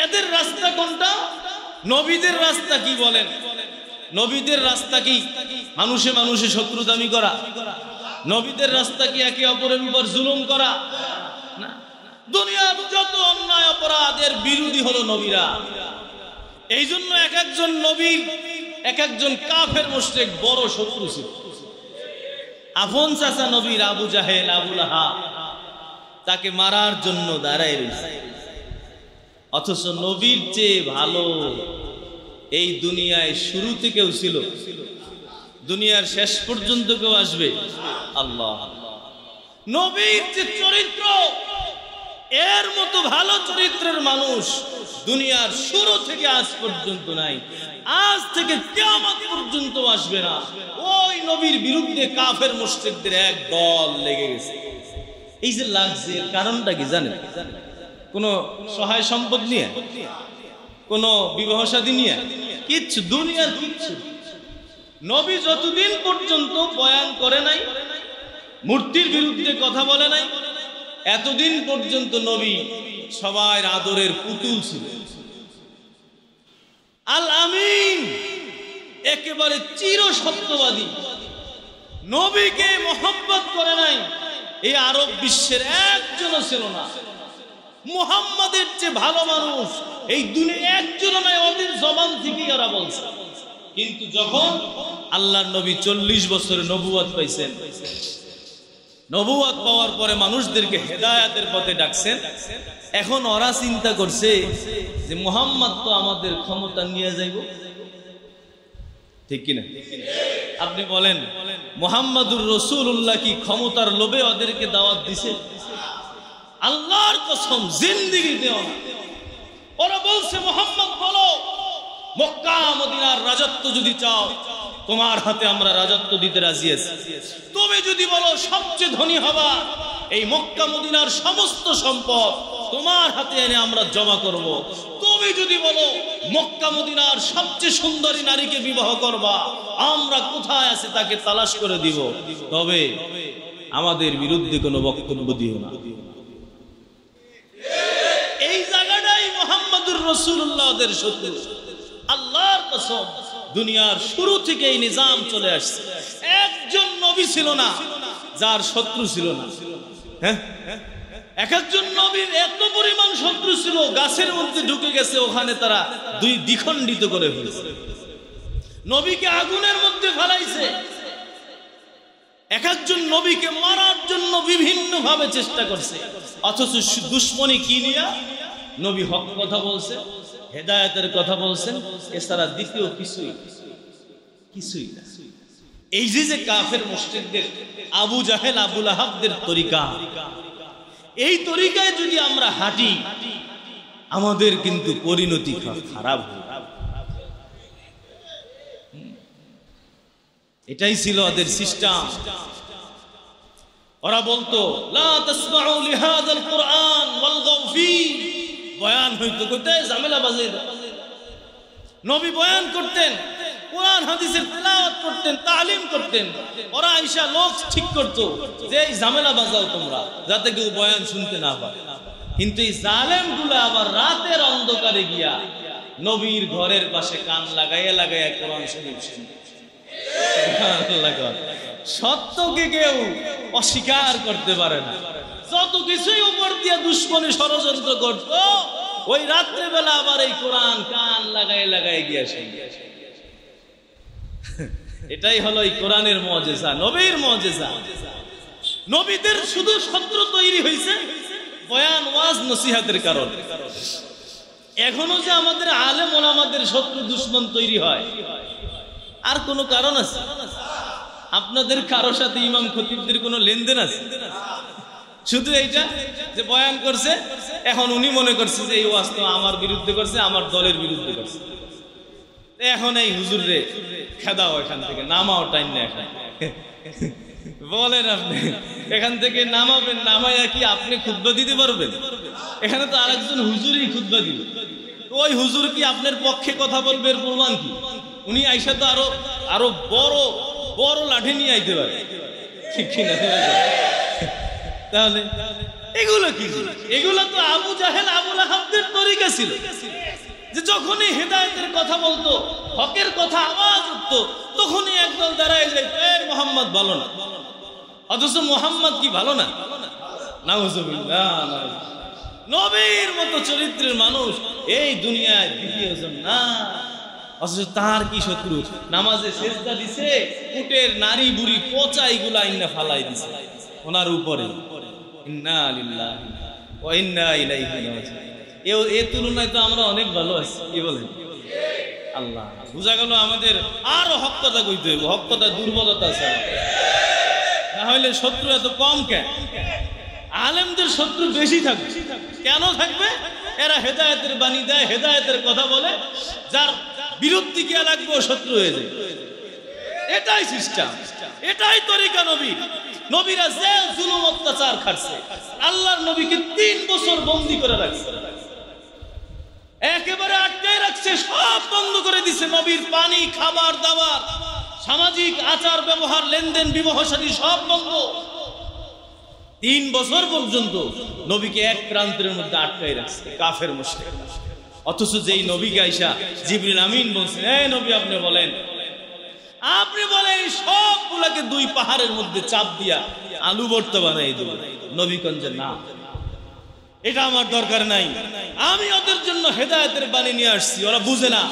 A: এদের রাস্তা কোনটা? নবীদের রাস্তা কি বলেন? নবীদের রাস্তা কি মানুষে মানুষে শত্রুতামি করা? নবীদের রাস্তা কি একে অপরের উপর জুলুম করা? না, দুনিয়ার যত অন্যায় অপরাধের বিরোধী হলো নবীরা। এই জন্য এক একজন নবীর এক একজন কাফের মুশরিক বড় শত্রু ছিল। আপন চাচা নবীর আবু জাহেল, আবু লাহাব তাকে মারার জন্য দাঁড়ায় রয়েছে, অথচ নবীর চেয়ে ভালো এই দুনিয়ায় শুরু থেকেও ছিল, দুনিয়ার শেষ পর্যন্ত কেউ আসবে? আল্লাহ। নবীর যে চরিত্র, এর মতো ভালো চরিত্রের মানুষ দুনিয়ার শুরু থেকে আজ পর্যন্ত নাই, আজ থেকে কিয়ামত পর্যন্ত আসবে না। ওই নবীর বিরুদ্ধে কাফের মুশরিকদের এক দল লেগে গেছে। এই যে লাগছে এর কারণটা কি জানেন? কোন সহায় সম্পদ নিয়ে, কোন বিবাহ শাদী নিয়ে, কিচ্ছু, দুনিয়ার কিচ্ছু। নবী যতদিন পর্যন্ত বয়ান করে নাই, মূর্তির বিরুদ্ধে কথা বলে নাই, এতদিন পর্যন্ত নবী সবার আদরের পুতুল ছিল। আল আমিন, একেবারে চির সত্যবাদী। নবীকে মহব্বত করে নাই এই আরব বিশ্বের একজনও ছিল না। মুহাম্মাদের চেয়ে ভালো মানুষ এই দুনিয়া একজনও নাই, ওদের জবান থেকেই ওরা বলছে। কিন্তু যখন আল্লাহর নবী 40 বছরে নবুয়ত পাইছেন, নবুয়ত পাওয়ার পরে মানুষদেরকে হেদায়েতের পথে ডাকছেন, এখন ওরা চিন্তা করছে যে মুহাম্মদ তো আমাদের ক্ষমতা নিয়ে যাইব, ঠিক কিনা? আপনি বলেন মুহাম্মাদুর রাসূলুল্লাহ কি ক্ষমতার লোভে ওদেরকে দাওয়াত দিছে? আল্লাহর কসম জিন্দেগি দেও না। ওরা বলছে মুহাম্মদ বলো, মক্কা মদিনার রাজত্ব যদি চাও তোমার হাতে আমরা রাজত্ব দিতে রাজি আছি। তুমি যদি বলো সবচেয়ে ধনী হবা, এই মক্কা মদিনার সমস্ত সম্পদ তোমার হাতে এনে আমরা জমা করব। তুমি যদি বলো মক্কা মদিনার সবচেয়ে সুন্দরী নারীকে বিবাহ করবা, আমরা কোথায় আছে তাকে তালাশ করে দিব, তবে আমাদের বিরুদ্ধে কোনো বক্তব্য দিও না। এই জায়গাটাই মুহাম্মাদুর রাসূলুল্লাহদের শত্রু। আল্লাহর কসম দুনিয়ার শুরু থেকে এই নিজাম চলে আসছে। একজন নবী ছিল না যার শত্রু ছিল না। হ্যাঁ, এক একজন নবীর এত পরিমাণ শত্রু ছিল, গাছের মধ্যে ঢুকে গেছে, ওখানে তারা দ্বিখণ্ডিত করে ফেলেছে। নবীকে আগুনের মধ্যে ফেলাইছে। এক একজন নবীকে মারার জন্য বিভিন্ন ভাবে চেষ্টা করছে, অথচ দুশ্মনী কি নিয়ে? নবী হক কথা বলছে, হেদায়েতের কথা বলছেন, এছাড়া দ্বিতীয় কিছুই না। এই যে কাফের মুশরিকদের আবু জাহেল, আবু লাহাবদের তরিকা, এই তরিকায় যদি আমরা হাঁটি আমাদের কিন্তু পরিণতি খারাপ হবে। এটাই ছিল ওদের সিস্টেম। ওরা বলতো লা তাসমাউ লিহাযাল কুরআন ওয়ালগাউ ফি, বয়ান হইতো কোথায় ঝামেলা বাজে। নবী বয়ান করতেন, কোরআন হাদিসের তেলাওয়াত করতেন, তালিম করতেন, ওরা আয়েশা লোক ঠিক করতো যে এই ঝামেলা বাজাও তোমরা, যাতে কেউ বয়ান শুনতে না পারে। কিন্তু এই জালেমগুলো আবার রাতের অন্ধকারে গিয়া নবীর ঘরের পাশে কান লাগাইয়া লাগাইয়া কোরআন শরীফ শুনতো। সত্যকে কেউ অস্বীকার করতে পারে না। যত কিছুই উপর দিয়ে দুশ্মনী ষড়যন্ত্র করত, ওই রাত্রে বেলা আবার এই কোরআন কান লাগাই লাগাই গিয়া শুনতো। এটাই হলো এই কোরআনের মুজিজা, নবীর মুজিজা। নবীদের শুধু শত্রু তৈরি হয়েছে বয়ান ওয়াজ নসিহতের কারণে। এখনো যে আমাদের আলেম ওলামাদের শত্রু দুশমন তৈরি হয়, আর কোনো কারণ আছে? আপনাদের কারো সাথে ইমাম খতিবদের কোনো লেনদেন আছে? শুধু এইটা যে বয়ান করছে, এখন উনি মনে করছে যে এই ওয়াজ তো আমার বিরুদ্ধে করছে, আমার দলের বিরুদ্ধে করছে, এখন এই হুজুর রে খেদাও, এখান থেকে নামাও, টাইম না এখন। বলেন আপনি এখান থেকে নামাবেন, নামাইয়া কি আপনি খুতবা দিতে পারবেন? এখানে তো আরেকজন হুজুরই খুতবা দিবে, ওই হুজুর কি আপনার পক্ষে কথা বলবে? এর প্রমাণ কি? উনি আইসা তো আরো বড় বড় লাঠি নিয়ে আইতে পারে, ঠিক কিনা? তাহলে এগুলো কি? এগুলো তো আবু জাহেল আবু লাহাবদের তরিকা ছিল, যে যখনই হেদায়েতের কথা বলতো, হকের কথা আওয়াজ উঠতো, তখনই একদল দাঁড়ায় যায়, এই মুহাম্মদ ভালো না। অথচ মুহাম্মদ কি ভালো না? নাউজুবিল্লাহ। নবীর মতো চরিত্রের মানুষ এই দুনিয়ায় দ্বিতীয়জন না, অথচ তার কি শত্রু? নামাজে সেজদা দিছে, উটের নারী বুড়ি পচা এগুলা ইন্না ফালাই দিছে ওনার উপরে। ইন্না লিল্লাহি ওয়া ইন্না ইলাইহি রাজিউন। এই তুলনায় তো আমরা অনেক ভালো আছি, কি বলেন? আল্লাহ, বুঝা গেল আমাদের আরো হক কথা কইতে হইব, হক কথা দুর্বলতা আছে, না হইলে শত্রু এত কম কেন? আলেমদের শত্রু বেশি থাকবে। কেন থাকবে? এরা হেদায়েতের বাণী দেয়, হেদায়েতের কথা বলে, যার বিরুদ্ধে গিয়া লাগবে ও শত্রু হয়ে যায়। এটাই সিস্টেম, এটাই তরিকা নবীর। নবীরা যে জুলুম অত্যাচার খাচ্ছে, আল্লাহর নবীকে 3 বছর বন্দী করে রাখছে, একেবারে আটকায় রাখছে, সব বন্ধ করে দিছে। নবীর পানি, খাবার দাবার, সামাজিক আচার ব্যবহার, লেনদেন, বিবাহ শাদী সব বন্ধ। 3 বছর পর্যন্ত নবীকে এক প্রান্তের মধ্যে আটকায় রাখছে কাফের মুশরিক। অথচ যেই নবীকে আইসা জিবরিল আমিন বলছেন, এই নবী আপনি বলেন, আপনি বলেন, সবগুলাকে 2 পাহাড়ের মধ্যে চাপ দিয়া আলু ভর্তা বানাই দেব। নবী কঞ্জে না, এটা আমার দরকার নাই, আমি ওদের জন্য হেদায়েতের বাণী নিয়ে আসছি। ওরা বুঝে না,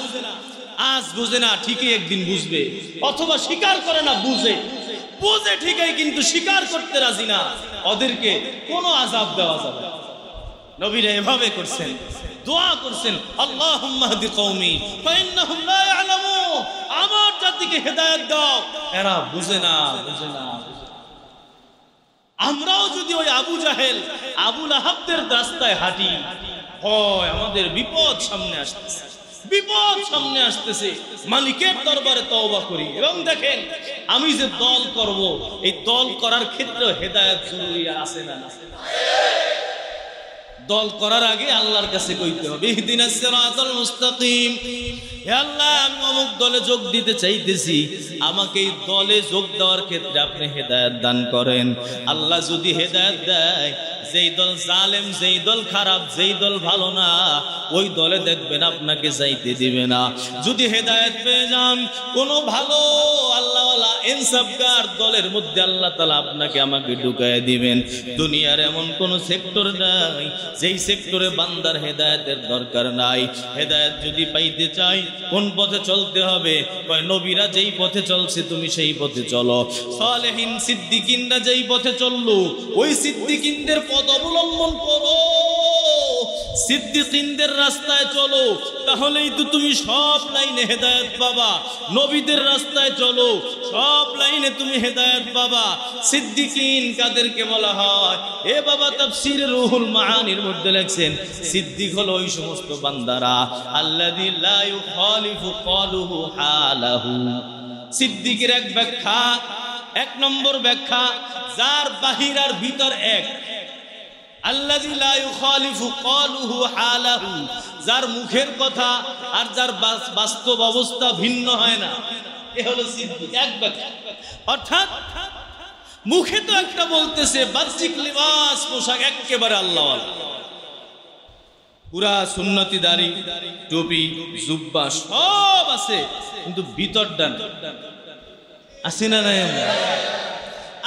A: আজ বুঝে না, ঠিকই একদিন বুঝবে। অথবা স্বীকার করে না, বুঝে ঠিকই কিন্তু স্বীকার করতে রাজি না, ওদেরকে কোনো আযাব দেওয়া যাবে না। নবীরা এভাবে করছেন, দোয়া করছেন, আল্লাহুম্মা হদি কওমি ফাইন্নাহুম লা ইয়ালামুন, আমার জাতিকে হেদায়েত দাও, এরা বুঝে না। আমরাও যদি ওই আবু জাহেল আবু লাহাবদের রাস্তায় হাঁটি, হয় আমাদের বিপদ সামনে আসতেছে, বিপদ সামনে আসতেছে। মালিকের দরবারে তওবা করি, এবং দেখেন আমি যে দল করব, এই দল করার ক্ষেত্রে হেদায়েত জরুরি আছে না? দল করার আগে আল্লাহর কাছে কইতে হবে, ইহদিনাস সিরাতাল মুস্তাকিম, হে আল্লাহ, আমি অমুক দলে যোগ দিতে চাইতেছি, আমাকে এই দলে যোগ দেওয়ার ক্ষেত্রে আপনি হেদায়েত দান করেন। আল্লাহ যদি হেদায়েত দেয়, যেই দল জালেম, যেই দল খারাপ, যেই দল ভালো না, ওই দলে দেখবেন আপনাকে যাইতে দিবে না। যদি হেদায়েত পেয়ে যান কোনো ভালো আল্লাহওয়ালা ইনসাফগার দলের মধ্যে, আল্লাহ তাআলা আপনাকে আমাকে ঢুকায় দিবেন। দুনিয়ার এমন কোন সেক্টর নাই যেই সেক্টরে বান্দার হেদায়েতের দরকার নাই। হেদায়েত যদি পাইতে চাই, কোন পথে চলতে হবে? কয় নবীরা যেই পথে চলছে তুমি সেই পথে চলো, সালেহিন সিদ্দিকিনরা যেই পথে চললো ওই সিদ্দিকিনদের পথ অবলম্বন করো, সিদ্দিকিনদের রাস্তায় চলো, তাহলেই তো তুমি সব লাইনে হেদায়েত পাবা। নবীদের রাস্তায় চলো, সব লাইনে তুমি হেদায়েত পাবা। সিদ্দিকিন কাদেরকে বলা হয়? এ বাবা তাফসীরে রুহুল মাআনির মধ্যে লেখছেন, সিদ্দিক হলো ওই সমস্ত বান্দারা আল্লাযী লা ইউখালিফু ক্বালুহু হালাহু। সিদ্দিকের এক ব্যাখ্যা, 1 নম্বর ব্যাখ্যা, যার বাহির আর ভিতর এক। আল্লাযী লা ইউখালিফু ক্বালুহু হালাহু, যার মুখের কথা আর যার বাস্তব অবস্থা ভিন্ন হয় না, এ হলো সিদ্দিক। এক ব্যাখ্যা, অর্থাৎ মুখে তো একটা বলতেছে, বাহ্যিক লিবাস পোশাক একেবারে আল্লাহওয়ালা, পুরা সুন্নতি দাড়ি, টুপি, জুব্বা সব আছে, কিন্তু ভিতরটা আছে না নাই?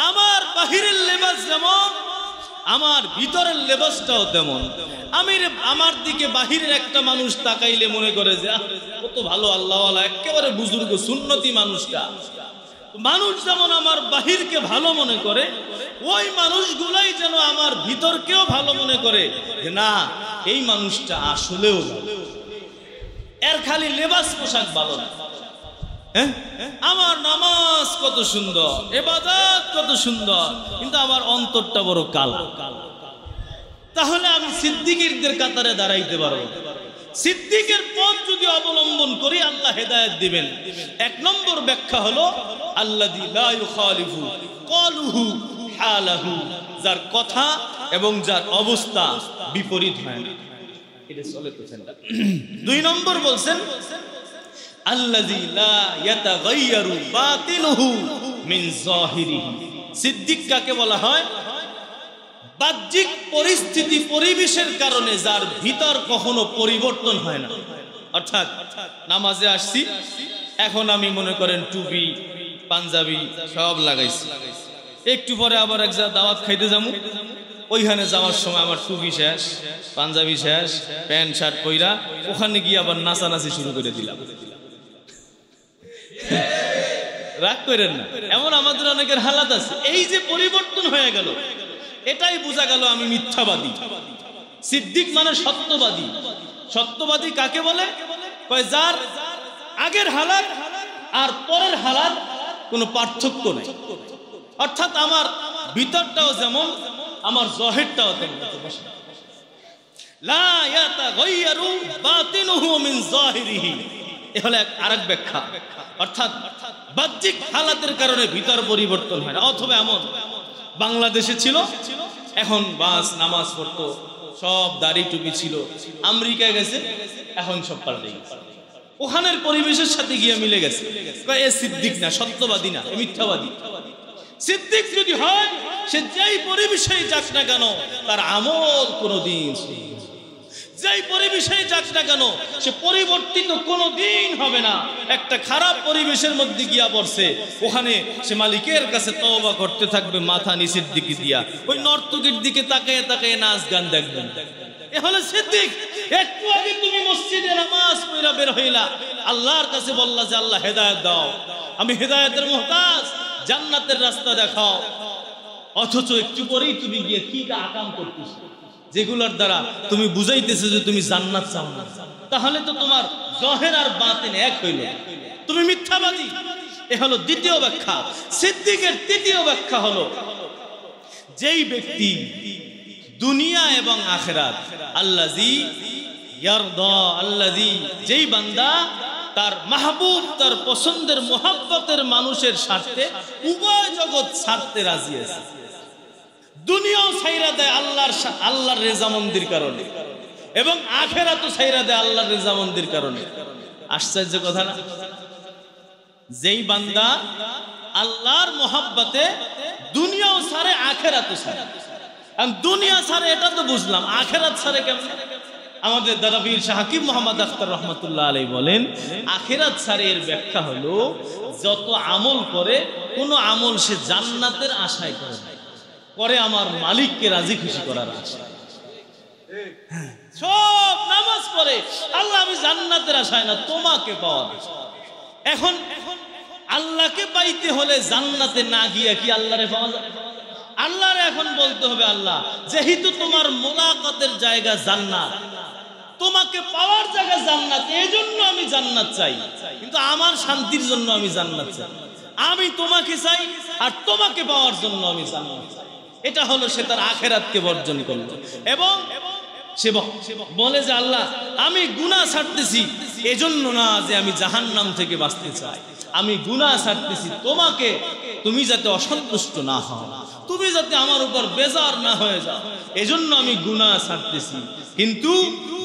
A: আমার বাহিরের লেবাস যেমন, আমার ভিতরের লেবাসটাও তেমন। আমার দিকে বাহিরের একটা মানুষ তাকাইলে মনে করে যে কত ভালো আল্লাহওয়ালা, একেবারে বুজুর্গ সুন্নতি মানুষটা, মানুষ যেমন আমার বাহিরকে ভালো মনে করে, ওই মানুষগুলাই যেন আমার ভিতরকেও ভালো মনে করে যে না, এই মানুষটা আসলেও এর খালি লেবাস পোশাক ভালো না, হ্যাঁ, আমার নামাজ কত সুন্দর, ইবাদত কত সুন্দর, কিন্তু আমার অন্তরটা বড় কালা। তাহলে আমি সিদ্দিকীদের কাতারে দাঁড়াইতে পারবো। সিদ্দিকের পথ যদি অবলম্বন করি আল্লাহ হেদায়েত দিবেন। এক নম্বর ব্যাখ্যা হলো আল্লাযী লা ইউখালিফু ক্বালুহু হালাহু, যার কথা এবং যার অবস্থা বিপরীত হয় না। এটা চলে তো সেন্টার। দুই নম্বর বলছেন আল্লাযী লা ইয়াতাগায়্যারু বাতিনুহু মিন যাহিরিহি। সিদ্দিক কাকে বলা হয়? বাহ্যিক পরিস্থিতি পরিবেশের কারণে যার ভিতর কখনো পরিবর্তন হয় না। অর্থাৎ নামাজে আসছি, এখন আমি মনে করেন টুপি পাঞ্জাবি সব লাগাইছি, একটু পরে আবার এক জায়গায় দাওয়াত খাইতে যাবো, ওইখানে যাওয়ার সময় আমার টুপি শেষ, পাঞ্জাবি শেষ, প্যান্ট শার্ট পইরা ওখানে গিয়ে আবার নাচানাচি শুরু করে দিলাম। রাগ করেন না, এমন আমাদের অনেকের হালাত আছে। এই যে পরিবর্তন হয়ে গেল, এটাই বোঝা গেল আমি মিথ্যাবাদী। সিদ্দিক মানে সত্যবাদী। সত্যবাদী কাকে বলে? কয় যার আগের হালাত আর পরের হালাত কোনো পার্থক্য নেই। অর্থাৎ আমার ভিতরটাও যেমন, আমার জহিরটাও তেমন। লা ইয়াতাগায়্যারু বাতিনুহু মিন যাহিরিহি, এ হলো আরেক ব্যাখ্যা। অর্থাৎ বাহ্যিক হালাতের কারণে ভিতর পরিবর্তন হয় না। অথবা এমন বাংলাদেশে ছিল, এখন বাস নামাজ পড়তো, সব দাড়ি টুপি ছিল, আমেরিকায় গেছে, এখন সব পাল্টে গেছে, ওখানের পরিবেশের সাথে গিয়ে মিলে গেছে। এ সিদ্দিক না, সত্যবাদী না, মিথ্যাবাদী। সিদ্দিক যদি হয়, সে যেই পরিবেশেই যাক না কেন তার আমল কোনোদিন, যেই পরিবেশে যাক না কেন সে পরিবর্তিত কোনোদিন হবে না। একটা খারাপ পরিবেশের মধ্যে গিয়া পড়ছে, ওখানে সে মালিকের কাছে তওবা করতে থাকবে মাথা নিচের দিকে দিয়া, ওই নর্তকীর দিকে তাকায় তাকায় নাচ গান দেখবেন। এ হলো সিদ্দিক। একটু আগে তুমি মসজিদে নামাজ পড়া বের হইলা, আল্লাহর কাছে বললা যে আল্লাহ হেদায়েত দাও, আমি হেদায়েতের মুহতাজ, জান্নাতের রাস্তা দেখাও। অথচ একটু পরেই তুমি গিয়ে কি আকাম করতেছ, যেগুলোর দ্বারা তুমি বুঝাইতেছো যে তুমি জান্নাত চাও না। তাহলে তো তোমার জহের আর বাতিন এক হইল, তুমি মিথ্যাবাদী। এ হলো দ্বিতীয় ব্যাখ্যা। সিদ্দিকের তৃতীয় ব্যাখ্যা হলো যেই ব্যক্তি দুনিয়া এবং আখিরাত, আল্লাযী ইয়ারদা, আল্লাযী, যেই বান্দা তার মাহবুব, তার পছন্দের মোহাব্বতের মানুষের স্বার্থে উভয় জগৎ ছাড়তে রাজি আছে। দুনিয়াও ছাইরা দেয় আল্লাহর রেজামন্দির কারণে, এবং আখিরাতও ছাইরা দেয় আল্লাহর রেজামন্দির কারণে। আশ্চর্য কথা না? যেই বান্দা আল্লাহর মোহাব্বতে দুনিয়াও ছাড়ে আখিরাতও ছাড়ে। দুনিয়া ছাড়ে এটা তো বুঝলাম, আখিরাত ছাড়ে কেমন? আমাদের দাদা পীর শাহ হাকিম মোহাম্মদ আখতার রহমাতুল্লাহ আলাইহি বলেন, আখিরাত ছাড়ে এর ব্যাখ্যা হলো যত আমল করে, কোন আমল সে জান্নাতের আশায় করে না, করে আমার মালিককে রাজি খুশি করার আশা। সব নামাজ পড়ে আল্লাহ আমি জান্নাতের আশায় না, তোমাকে পাওয়ার আশায়। এখন আল্লাহকে পাইতে হলে জান্নাতে না গিয়া কি আল্লাহরে পাওয়া যায়? আল্লাহরে এখন বলতে হবে, আল্লাহ যেহেতু তোমার মোলাকাতের জায়গা জান্নাত, তোমাকে পাওয়ার জায়গা জান্নাত, এজন্য আমি জান্নাত চাই, কিন্তু আমার শান্তির জন্য আমি জান্নাত চাই। আমি তোমাকে চাই আর তোমাকে পাওয়ার জন্য আমি জান্নাত চাই। এটা হলো সে তার আখিরাতকে বর্জন করল। এবং সে বলে যে আল্লাহ আমি গুনাহ ছাড়তেছি এজন্য না যে আমি জাহান্নাম থেকে বাঁচতে চাই, আমি গুনাহ ছাড়তেছি তোমাকে, তুমি যাতে অসন্তুষ্ট না হও, তুমি যাতে আমার উপর বেজার না হয়ে যাও, এজন্য আমি গুনাহ ছাড়তেছি। কিন্তু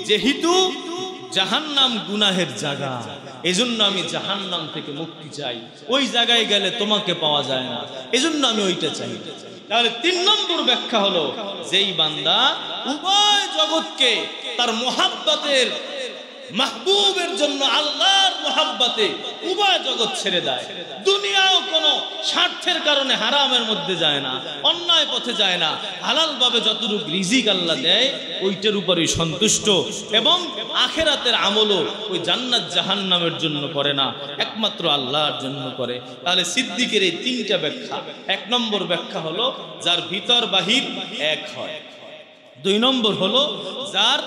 A: যেহেতু জাহান্নাম গুনাহের জায়গা, এজন্য আমি জাহান্নাম থেকে মুক্তি চাই, ওই জায়গায় গেলে তোমাকে পাওয়া যায় না, এজন্য আমি ওইটা চাই। তাহলে 3 নম্বর ব্যাখ্যা হলো যেই বান্দা উভয় জগৎকে তার মোহাব্বতের মাহবুবের জন্য, আল্লাহর মোহাব্বতে উভয় জগৎ ছেড়ে দেয়, দুনিয়াও কোনো স্বার্থের কারণে হারামের মধ্যে যায় না, অন্যায় পথে যায় না, হালাল ভাবে যতটুকু রিজিক আল্লাহ দেয় ওইটার উপরেই সন্তুষ্ট, এবং আখিরাতের আমলও ওই জান্নাত জাহান্নামের জন্য করে না, একমাত্র আল্লাহর জন্য করে। তাহলে সিদ্দিকের এই তিনটা ব্যাখ্যা। এক নম্বর ব্যাখ্যা হলো যার ভিতর বাহির এক হয়। দুই নম্বর হলো যার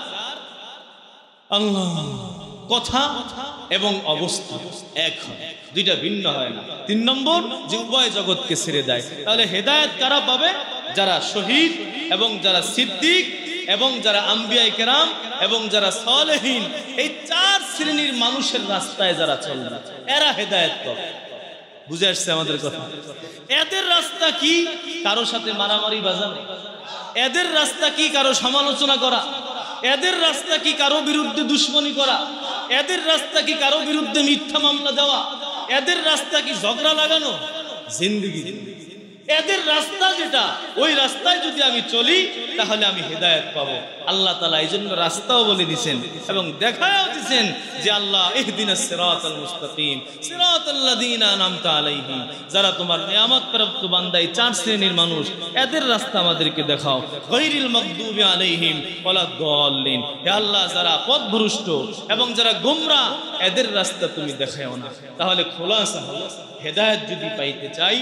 A: আল্লাহ কথা এবং অবস্থা এক হয়, দুইটা ভিন্ন হয় না। তিন নম্বর যে উভয় জগৎকে ছেড়ে দেয়। তাহলে হেদায়েত কারা পাবে? যারা শহীদ এবং যারা সিদ্দিক এবং যারা আম্বিয়া কেরাম এবং যারা সালেহীন, এই চার শ্রেণীর মানুষের রাস্তায় যারা চলবে এরা হেদায়েত পাবে। বুঝে আসছে আমাদের কথা? এদের রাস্তা কি? কারো সাথে মারামারি বাজানো। এদের রাস্তা কি? কারো সমালোচনা করা। এদের রাস্তা কি? কারো বিরুদ্ধে দুশ্মনী করা। এদের রাস্তা কি? কারো বিরুদ্ধে মিথ্যা মামলা দেওয়া। এদের রাস্তা কি? ঝগড়া লাগানো জিন্দেগি। এদের রাস্তা যেটা, ওই রাস্তায় যদি আমি চলি তাহলে আমি হেদায়েত পাবো। আল্লাহ তাআলা এই জন্য রাস্তাও বলে দিয়েছেন এবং দেখাও দিয়েছেন যে আল্লাহ ইহদিনাস সিরাতাল মুস্তাকিম সিরাতাল্লাযীনা আনআমতা আলাইহিম। যারা তোমার নিয়ামত প্রাপ্ত বান্দা, এই চার শ্রেণীর মানুষ, এদের রাস্তা আমাদেরকে দেখাও। গায়রিল মাগদুবি আলাইহিম ওয়ালাদ-দাল্লিন। হে আল্লাহ, যারা পথভ্রষ্ট এবং যারা গোমরা, এদের রাস্তা তুমি দেখাও না। তাহলে খোলাসা হলো, হেদায়েত যদি পাইতে চাই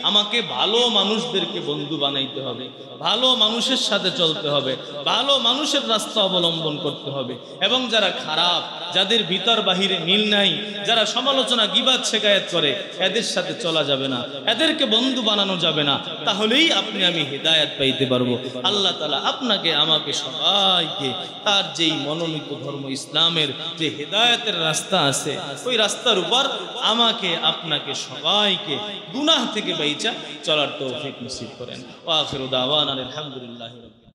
A: আমাকে ভালো মানুষদেরকে বন্ধু বানাইতে হবে, ভালো মানুষের সাথে চলতে হবে, ভালো মানুষের রাস্তা অবলম্বন করতে হবে। এবং যারা খারাপ, যাদের ভিতর বাহিরে মিল নাই, যারা সমালোচনা গীবাত শিকায়াত করে, এদের সাথে চলা যাবে না, এদেরকে বন্ধু বানানো যাবে না। তাহলেই আপনি আমি হেদায়েত পাইতে পারবো। আল্লাহ তাআলা আপনাকে আমাকে সবাইকে তার যেই মনোনীত ধর্ম ইসলামের যে হেদায়েতের রাস্তা আছে, ওই রাস্তার উপর আমাকে আপনাকে সবাইকে গুনাহ থেকে বাইচা চলার তৌফিক নসিব করেন। ওয়া আখিরু দাওয়ানা আলহামদুলিল্লাহি রাব্বিল আলামিন।